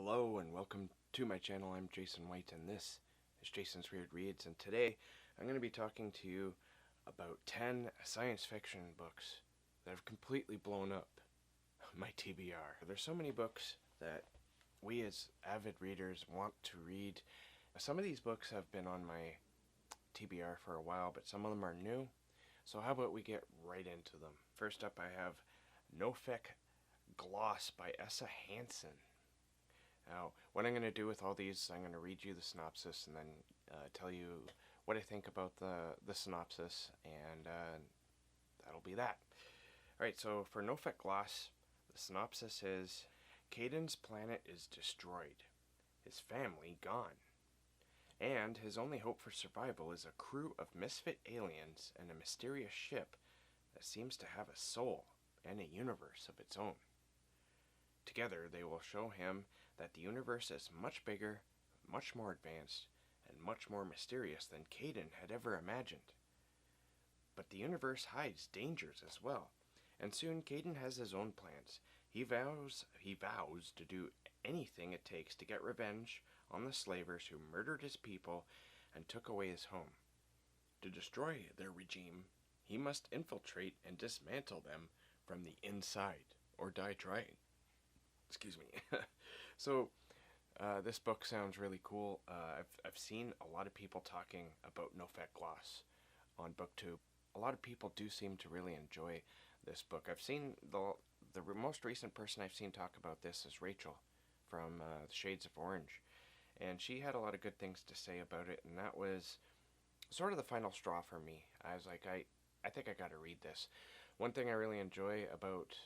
Hello and welcome to my channel. I'm Jason White and this is Jason's Weird Reads, and today I'm going to be talking to you about 10 science fiction books that have completely blown up my TBR. There's so many books that we as avid readers want to read. Some of these books have been on my TBR for a while, but some of them are new. So how about we get right into them. First up I have Nofek Gloss by Essa Hansen. Now, what I'm going to do with all these, I'm going to read you the synopsis and then tell you what I think about the synopsis, and that'll be that. Alright, so for Nofek Gloss, the synopsis is, Caden's planet is destroyed, his family gone, and his only hope for survival is a crew of misfit aliens and a mysterious ship that seems to have a soul and a universe of its own. Together, they will show him that the universe is much bigger, much more advanced, and much more mysterious than Caden had ever imagined. But the universe hides dangers as well, and soon Caden has his own plans. He vows to do anything it takes to get revenge on the slavers who murdered his people and took away his home. To destroy their regime, he must infiltrate and dismantle them from the inside, or die trying. Excuse me. So, this book sounds really cool. I've seen a lot of people talking about Nofek Gloss on booktube. A lot of people do seem to really enjoy this book. I've seen the most recent person I've seen talk about this is Rachel from Shades of Orange, and she had a lot of good things to say about it, and that was sort of the final straw for me. I was like, I think I gotta read this. One thing I really enjoy about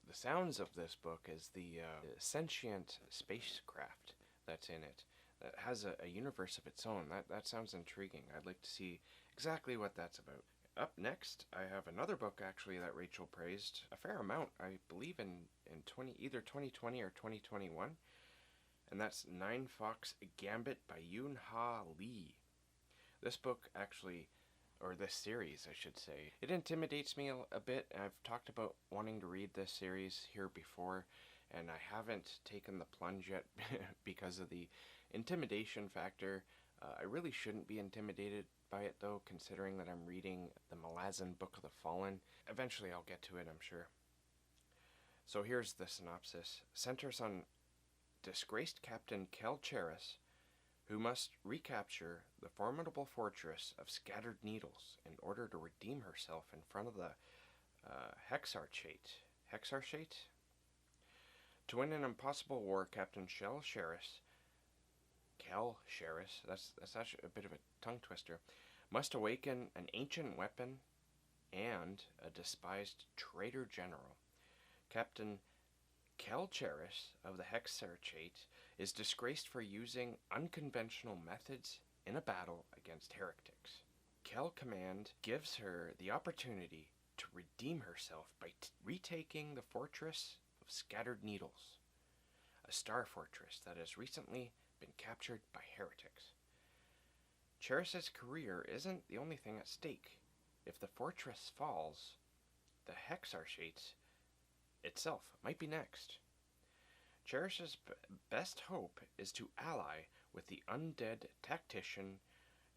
the sounds of this book is the sentient spacecraft that's in it. That has a universe of its own. That sounds intriguing. I'd like to see exactly what that's about. Up next, I have another book actually that Rachel praised a fair amount. I believe in either 2020 or 2021, and that's 9 Fox Gambit by Yoon Ha Lee. This book actually, or this series I should say, it intimidates me a bit. I've talked about wanting to read this series here before, and I haven't taken the plunge yet because of the intimidation factor. I really shouldn't be intimidated by it though, considering that I'm reading the Malazan Book of the Fallen. Eventually I'll get to it, I'm sure. So here's the synopsis. Centers on disgraced Captain Kel Cheris, who must recapture the formidable fortress of Scattered Needles in order to redeem herself in front of the Hexarchate. Hexarchate? To win an impossible war, Captain Kel Cheris, that's actually a bit of a tongue twister, must awaken an ancient weapon and a despised traitor general. Captain Kel Cheris of the Hexarchate is disgraced for using unconventional methods in a battle against heretics. Kel Command gives her the opportunity to redeem herself by retaking the fortress of Scattered Needles, a star fortress that has recently been captured by heretics. Cheris's career isn't the only thing at stake. If the fortress falls, the Hexarchate itself might be next. Cheris's best hope is to ally with the undead tactician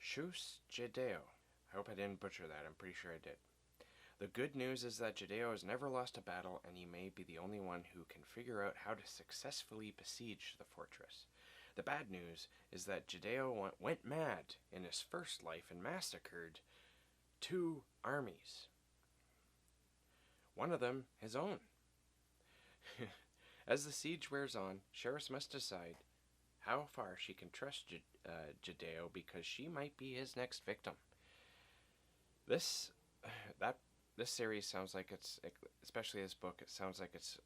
Shus Jadeo. I hope I didn't butcher that, I'm pretty sure I did. The good news is that Jadeo has never lost a battle, and he may be the only one who can figure out how to successfully besiege the fortress. The bad news is that Jadeo went mad in his first life and massacred 2 armies. One of them his own. As the siege wears on, Cheris must decide how far she can trust Jadeo, because she might be his next victim. This series sounds like it's, especially this book, it sounds like it's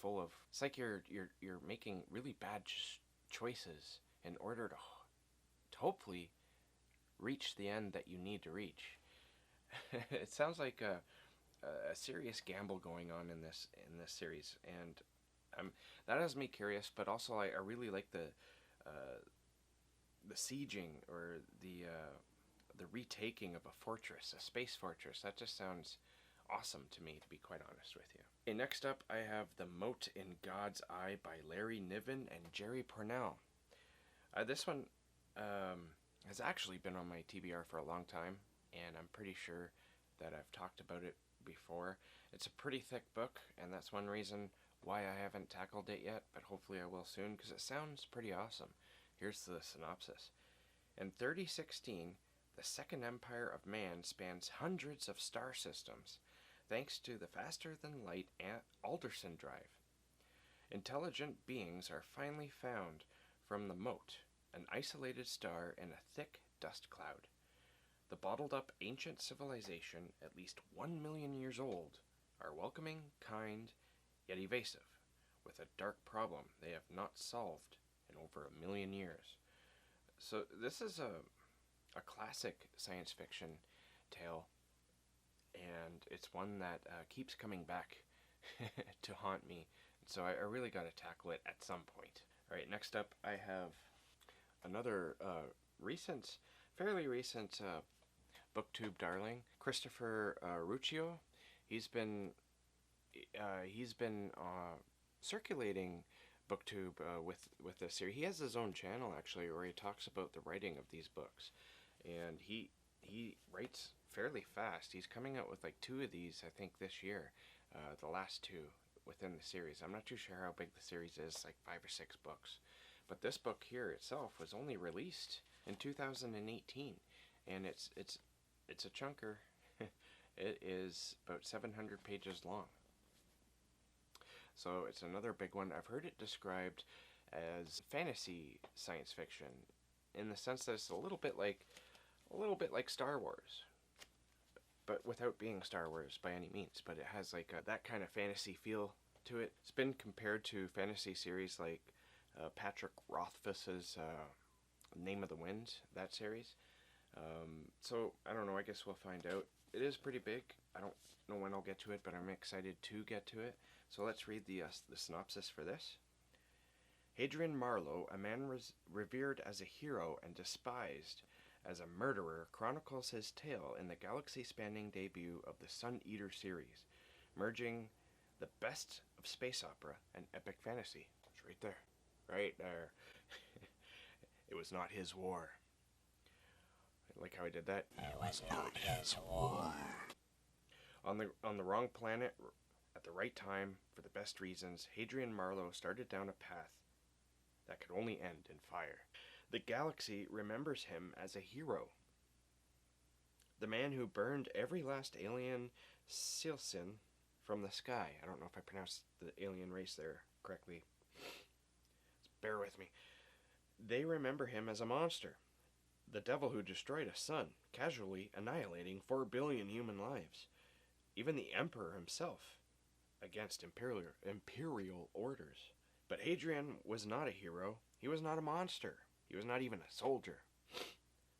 full of, it's like you're making really bad choices in order to hopefully reach the end that you need to reach. It sounds like a serious gamble going on in this series, and that has me curious. But also, I really like the sieging, or the retaking of a fortress, a space fortress. That just sounds awesome to me, to be quite honest with you. Okay, next up I have The Moat in God's Eye by Larry Niven and Jerry Pournelle. This one has actually been on my TBR for a long time, and I'm pretty sure that I've talked about it before. It's a pretty thick book, and that's one reason why I haven't tackled it yet, but hopefully I will soon, because it sounds pretty awesome. Here's the synopsis. In 3016, the Second Empire of Man spans hundreds of star systems, thanks to the faster-than-light Alderson drive. Intelligent beings are finally found from the Moat, an isolated star in a thick dust cloud. The bottled-up ancient civilization, at least 1 million years old, are welcoming, kind, yet evasive, with a dark problem they have not solved in over 1 million years. So this is a classic science fiction tale, and it's one that keeps coming back to haunt me. So I really got to tackle it at some point. Alright, next up I have another fairly recent booktube darling, Christopher Ruccio. He's been circulating booktube with this series. He has his own channel actually, where he talks about the writing of these books, and he writes fairly fast. He's coming out with like 2 of these, I think, this year, the last 2 within the series. I'm not too sure how big the series is, like 5 or 6 books, but this book here itself was only released in 2018, and it's a chunker. It is about 700 pages long. So it's another big one. I've heard it described as fantasy science fiction, in the sense that it's a little bit like Star Wars, but without being Star Wars by any means. But it has like that kind of fantasy feel to it. It's been compared to fantasy series like Patrick Rothfuss's Name of the Wind, that series. So I don't know, I guess we'll find out. It is pretty big. I don't know when I'll get to it, but I'm excited to get to it. So let's read the synopsis for this. Hadrian Marlowe, a man revered as a hero and despised as a murderer, chronicles his tale in the galaxy-spanning debut of the Sun Eater series, merging the best of space opera and epic fantasy. It's right there. Right there. It was not his war. I like how I did that. It was not his war. On the wrong planet, at the right time, for the best reasons, Hadrian Marlowe started down a path that could only end in fire. The galaxy remembers him as a hero. The man who burned every last alien Silsin from the sky. I don't know if I pronounced the alien race there correctly. Bear with me. They remember him as a monster. The devil who destroyed a sun, casually annihilating 4 billion human lives. Even the emperor himself, against imperial orders. But Hadrian was not a hero. He was not a monster. He was not even a soldier.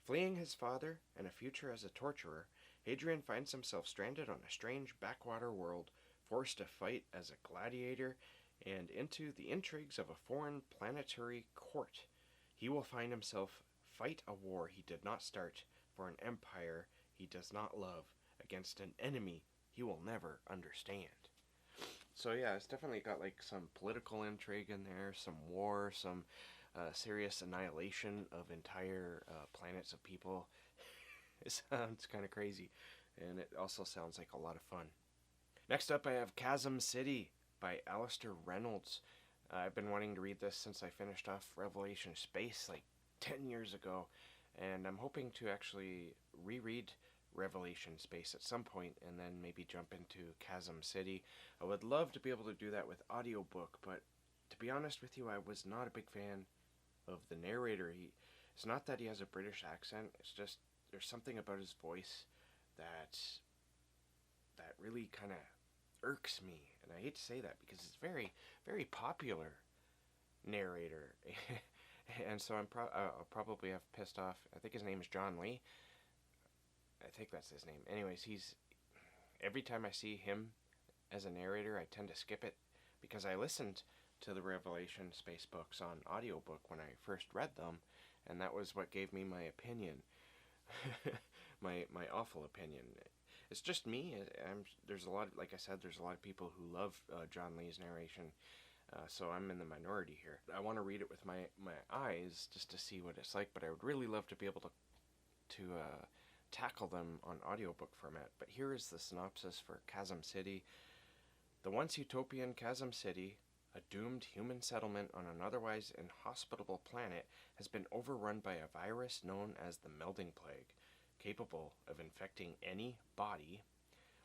Fleeing his father and a future as a torturer, Hadrian finds himself stranded on a strange backwater world, forced to fight as a gladiator and into the intrigues of a foreign planetary court. He will find himself fight a war he did not start for an empire he does not love against an enemy he will never understand. So yeah, it's definitely got like some political intrigue in there, some war, some serious annihilation of entire planets of people. It sounds kind of crazy, and it also sounds like a lot of fun. Next up I have Chasm City by Alistair Reynolds. I've been wanting to read this since I finished off Revelation Space like 10 years ago, and I'm hoping to actually reread Revelation Space at some point and then maybe jump into Chasm City. I would love to be able to do that with audiobook, but to be honest with you, I was not a big fan of the narrator. It's not that he has a British accent, it's just there's something about his voice that really kind of irks me, and I hate to say that because it's very, very popular narrator. And so I'll probably have pissed off, I think his name is John Lee. I think that's his name. Anyways, every time I see him as a narrator, I tend to skip it, because I listened to the Revelation Space books on audiobook when I first read them, and that was what gave me my opinion. my awful opinion. it's just me. There's a lot, like I said, there's a lot of people who love John Lee's narration, so I'm in the minority here. I want to read it with my eyes just to see what it's like, but I would really love to be able to tackle them on audiobook format. But here is the synopsis for Chasm City. The once utopian Chasm City, a doomed human settlement on an otherwise inhospitable planet, has been overrun by a virus known as the Melding Plague, capable of infecting any body,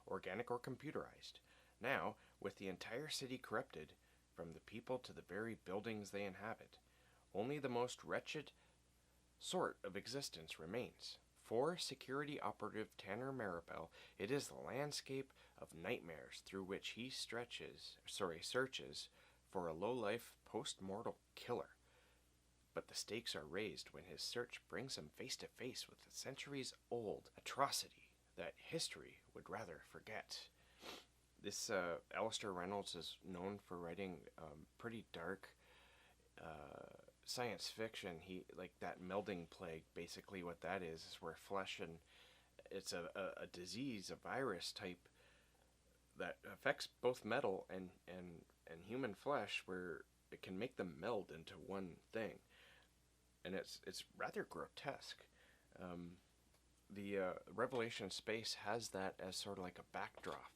organic or computerized. Now, with the entire city corrupted, from the people to the very buildings they inhabit, only the most wretched sort of existence remains. For security operative Tanner Maribel, it is the landscape of nightmares through which he searches for a low-life post-mortal killer. But the stakes are raised when his search brings him face to face with a centuries-old atrocity that history would rather forget. This Alistair Reynolds is known for writing pretty dark science fiction. He, like, that Melding Plague, basically what that is where flesh and it's a disease, a virus type that affects both metal and human flesh, where it can make them meld into one thing, and it's rather grotesque. The Revelation Space has that as sort of like a backdrop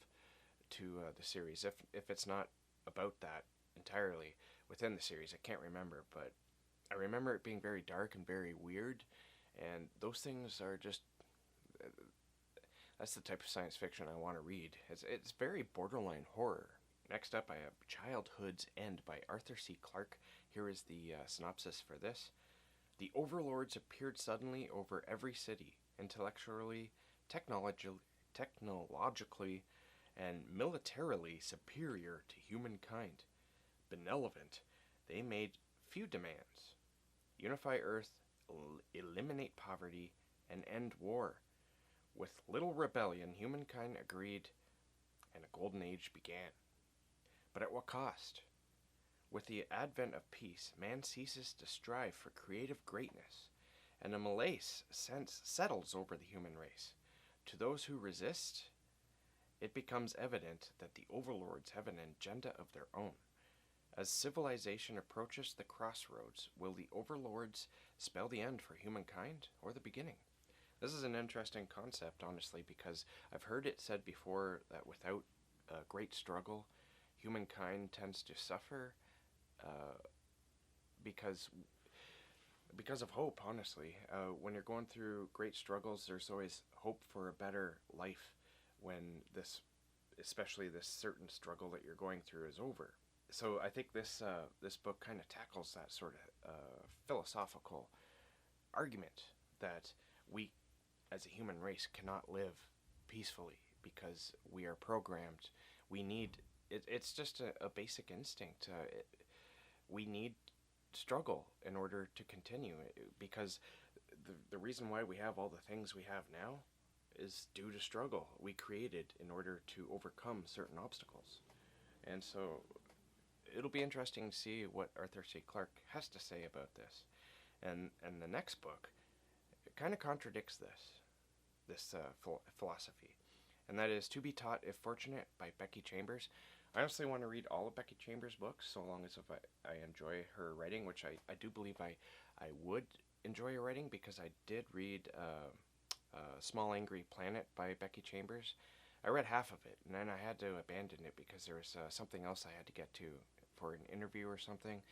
to the series. If it's not about that entirely within the series, I can't remember, but I remember it being very dark and very weird, and those things are just that's the type of science fiction I want to read. It's very borderline horror. Next up, I have Childhood's End by Arthur C. Clarke. Here is the synopsis for this. The overlords appeared suddenly over every city, intellectually, technologically, and militarily superior to humankind. Benevolent, they made few demands. Unify Earth, eliminate poverty, and end war. With little rebellion, humankind agreed, and a golden age began. But at what cost? With the advent of peace, man ceases to strive for creative greatness, and a malaise settles over the human race. To those who resist, it becomes evident that the overlords have an agenda of their own. As civilization approaches the crossroads, will the overlords spell the end for humankind or the beginning? This is an interesting concept, honestly, because I've heard it said before that without great struggle, humankind tends to suffer because of hope, honestly. When you're going through great struggles, there's always hope for a better life when especially this certain struggle that you're going through is over. So I think this book kind of tackles that sort of philosophical argument that we, as a human race, cannot live peacefully because we are programmed. We need it's just a basic instinct. We need struggle in order to continue, because the reason why we have all the things we have now is due to struggle we created in order to overcome certain obstacles. And so it'll be interesting to see what Arthur C. Clarke has to say about this. And the next book kind of contradicts this philosophy, and that is To Be Taught If Fortunate by Becky Chambers. I honestly want to read all of Becky Chambers' books, so long as if I enjoy her writing, which I do believe I would enjoy her writing, because I did read Small Angry Planet by Becky Chambers. I read half of it, and then I had to abandon it because there was something else I had to get to for an interview or something.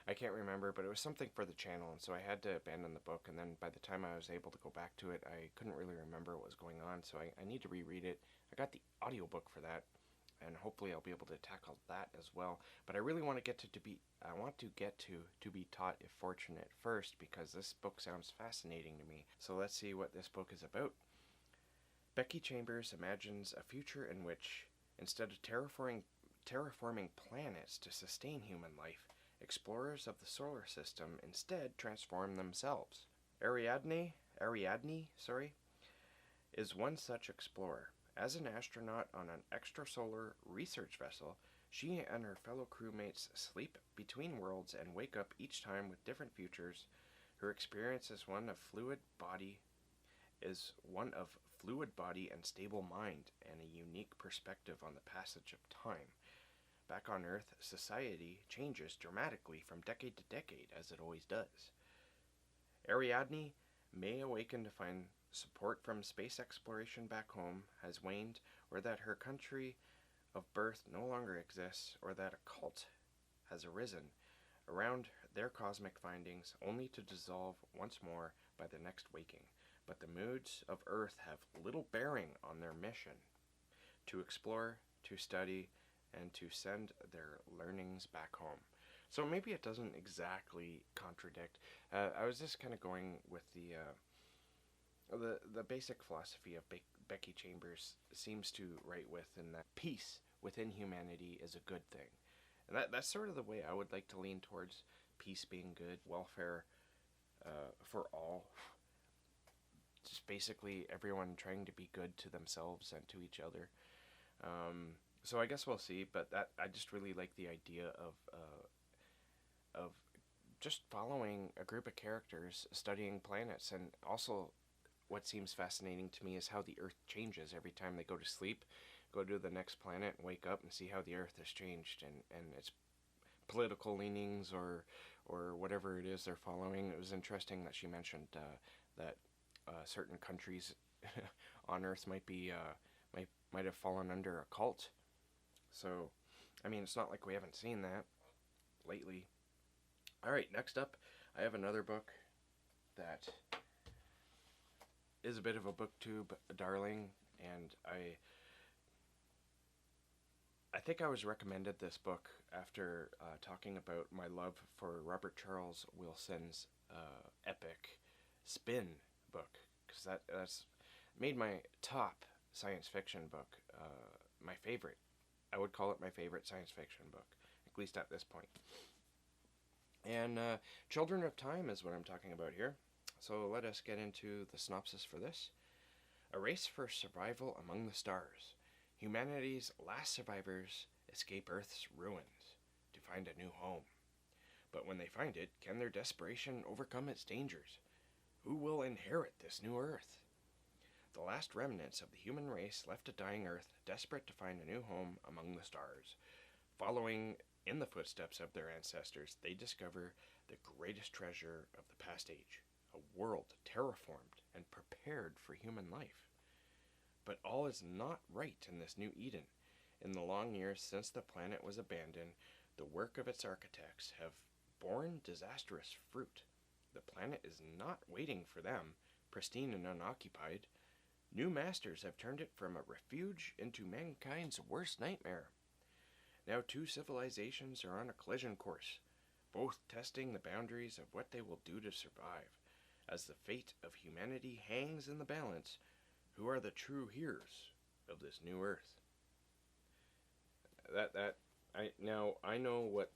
I can't remember, but it was something for the channel, and so I had to abandon the book, and then by the time I was able to go back to it, I couldn't really remember what was going on, so I need to reread it. I got the audiobook for that, and hopefully I'll be able to tackle that as well. But I really want to get to To Be Taught If Fortunate first, because this book sounds fascinating to me. So let's see what this book is about. Becky Chambers imagines a future in which, instead of terraforming planets to sustain human life, explorers of the solar system instead transform themselves. Ariadne, is one such explorer. As an astronaut on an extrasolar research vessel, she and her fellow crewmates sleep between worlds and wake up each time with different futures. Her experience is one of fluid body is one of fluid body and stable mind, and a unique perspective on the passage of time. Back on Earth, society changes dramatically from decade to decade, as it always does. Ariadne may awaken to find support from space exploration back home has waned, or that her country of birth no longer exists, or that a cult has arisen around their cosmic findings, only to dissolve once more by the next waking. But the moods of Earth have little bearing on their mission to explore, to study, and to send their learnings back home. So maybe it doesn't exactly contradict. I was just kind of going with the basic philosophy of Becky Chambers seems to write with, in that peace within humanity is a good thing. And that's sort of the way I would like to lean towards peace being good, welfare for all. Just basically everyone trying to be good to themselves and to each other. So I guess we'll see, but that I just really like the idea of just following a group of characters studying planets. And also what seems fascinating to me is how the Earth changes every time they go to sleep, go to the next planet and wake up and see how the Earth has changed, and its political leanings or whatever it is they're following. It was interesting that she mentioned that certain countries on Earth might have fallen under a cult. So, I mean, it's not like we haven't seen that lately. Alright, next up, I have another book that is a bit of a booktube darling, and I think I was recommended this book after talking about my love for Robert Charles Wilson's epic Spin book, because that's made my top science fiction book my favorite. I would call it my favorite science fiction book, at least at this point. And Children of Time is what I'm talking about here. So let us get into the synopsis for this. A race for survival among the stars. Humanity's last survivors escape Earth's ruins to find a new home. But when they find it, can their desperation overcome its dangers? Who will inherit this new Earth? The last remnants of the human race left a dying Earth, desperate to find a new home among the stars. Following in the footsteps of their ancestors, they discover the greatest treasure of the past age, a world terraformed and prepared for human life. But all is not right in this new Eden. In the long years since the planet was abandoned, the work of its architects have borne disastrous fruit. The planet is not waiting for them, pristine and unoccupied. New masters have turned it from a refuge into mankind's worst nightmare. Now 2 civilizations are on a collision course, both testing the boundaries of what they will do to survive. As the fate of humanity hangs in the balance, who are the true heirs of this new Earth? I know what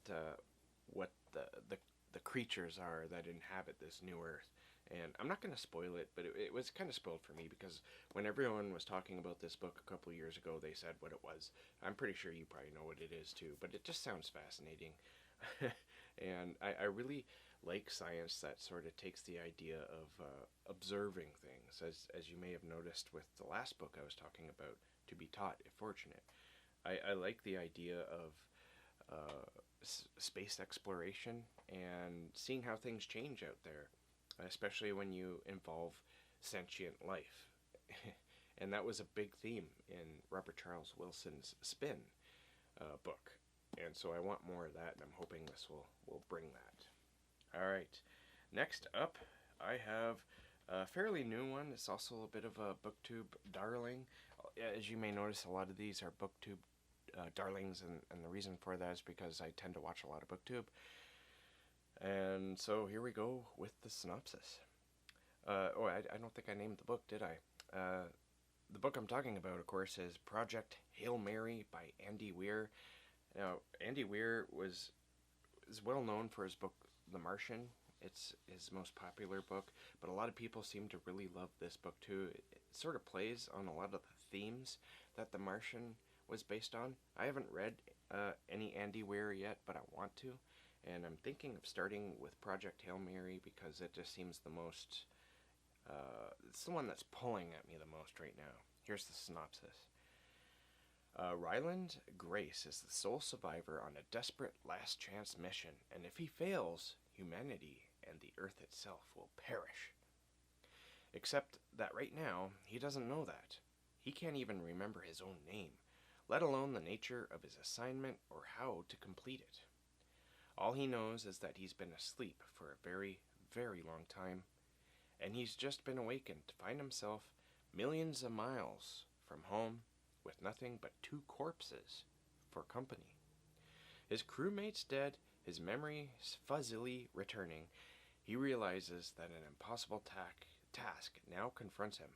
the creatures are that inhabit this new Earth, and I'm not going to spoil it, but it was kind of spoiled for me, because when everyone was talking about this book a couple of years ago, they said what it was. I'm pretty sure you probably know what it is too, but it just sounds fascinating. And I really like science that sort of takes the idea of observing things, as you may have noticed with the last book I was talking about, To Be Taught If Fortunate. I like the idea of space exploration and seeing how things change out there, especially when you involve sentient life. And that was a big theme in Robert Charles Wilson's Spin book. And so I want more of that, and I'm hoping this will bring that. Alright, next up I have a fairly new one. It's also a bit of a booktube darling. As you may notice, a lot of these are booktube darlings, and the reason for that is because I tend to watch a lot of booktube. And so here we go with the synopsis. I don't think I named the book, did I? The book I'm talking about, of course, is Project Hail Mary by Andy Weir. Now, Andy Weir is well known for his book, The Martian. It's his most popular book, but a lot of people seem to really love this book too. It sort of plays on a lot of the themes that The Martian was based on. I haven't read any Andy Weir yet, but I want to, and I'm thinking of starting with Project Hail Mary because it just seems the most It's the one that's pulling at me the most right now. Here's the synopsis. Ryland Grace is the sole survivor on a desperate last chance mission, and if he fails, humanity and the Earth itself will perish. Except that right now, he doesn't know that. He can't even remember his own name, let alone the nature of his assignment or how to complete it. All he knows is that he's been asleep for a very, very long time, and he's just been awakened to find himself millions of miles from home with nothing but 2 corpses for company. His crewmates dead, his memories fuzzily returning, he realizes that an impossible task now confronts him.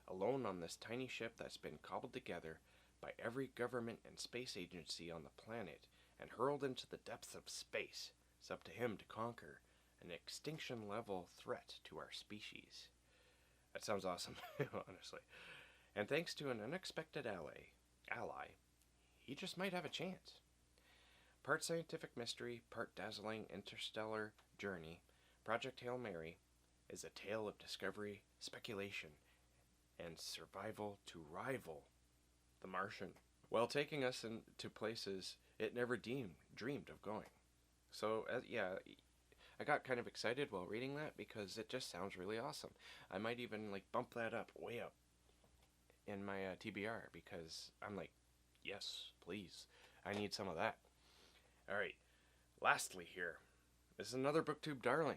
Alone on this tiny ship that's been cobbled together by every government and space agency on the planet and hurled into the depths of space, it's up to him to conquer an extinction-level threat to our species. That sounds awesome, honestly. And thanks to an unexpected ally, he just might have a chance. Part scientific mystery, part dazzling interstellar journey, Project Hail Mary is a tale of discovery, speculation, and survival to rival the Martian, while taking us into places it never dreamed of going. So, yeah, I got kind of excited while reading that because it just sounds really awesome. I might even bump that up, way up in my TBR because I'm like, yes, please. I need some of that. Alright, lastly here, this is another booktube darling.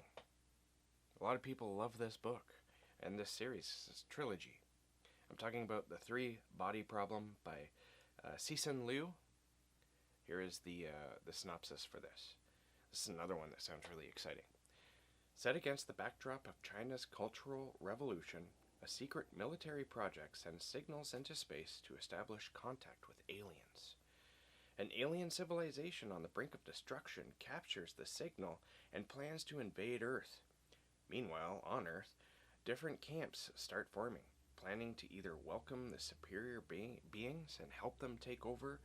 A lot of people love this book and this series, this trilogy. I'm talking about The 3 Body Problem by Cixin Liu. Here is the synopsis for this. This is another one that sounds really exciting. Set against the backdrop of China's Cultural Revolution, a secret military project sends signals into space to establish contact with aliens. An alien civilization on the brink of destruction captures the signal and plans to invade Earth. Meanwhile, on Earth, different camps start forming, planning to either welcome the superior beings and help them take over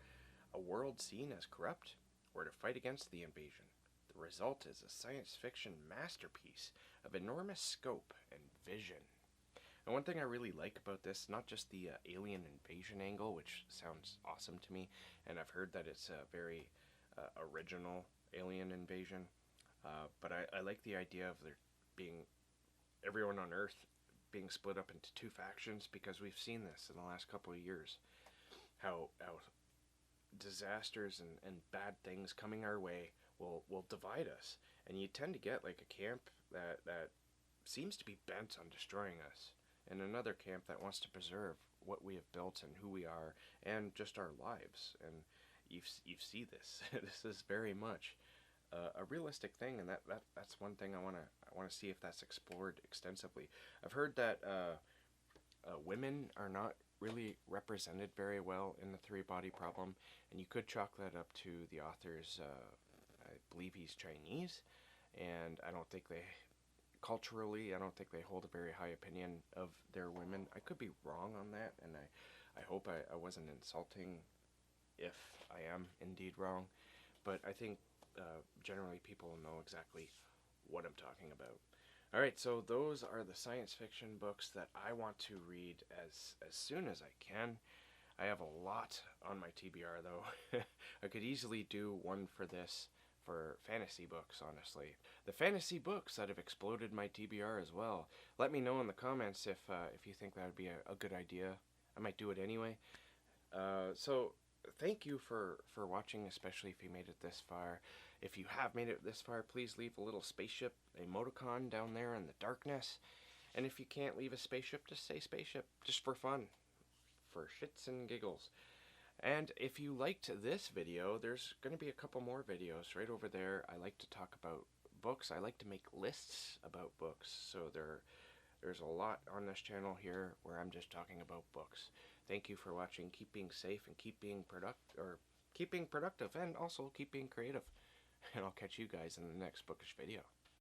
a world seen as corrupt, or to fight against the invasion. The result is a science fiction masterpiece of enormous scope and vision. And one thing I really like about this, not just the alien invasion angle, which sounds awesome to me, and I've heard that it's a very original alien invasion, but I like the idea of there being everyone on Earth being split up into 2 factions, because we've seen this in the last couple of years, how disasters and bad things coming our way will divide us, and you tend to get a camp that seems to be bent on destroying us, and another camp that wants to preserve what we have built and who we are and just our lives. And you see this. This is very much a realistic thing, and that's one thing I want to see if that's explored extensively. I've heard that women are not really represented very well in the 3 Body Problem, and you could chalk that up to the author's, I believe he's Chinese, and I don't think they hold a very high opinion of their women. I could be wrong on that, and I hope I wasn't insulting if I am indeed wrong, but I think generally people know exactly what I'm talking about. Alright, so those are the science fiction books that I want to read as soon as I can. I have a lot on my TBR though. I could easily do one for this for fantasy books, honestly. The fantasy books that have exploded my TBR as well. Let me know in the comments if you think that would be a good idea. I might do it anyway. So thank you for watching, especially if you made it this far. If you have made it this far, please leave a little spaceship emoticon down there in the darkness. And if you can't leave a spaceship, just say spaceship, just for fun, for shits and giggles. And if you liked this video, there's going to be a couple more videos right over there. I like to talk about books. I like to make lists about books. So there's a lot on this channel here where I'm just talking about books. Thank you for watching. Keep being safe and keep being productive, and also keep being creative. And I'll catch you guys in the next bookish video.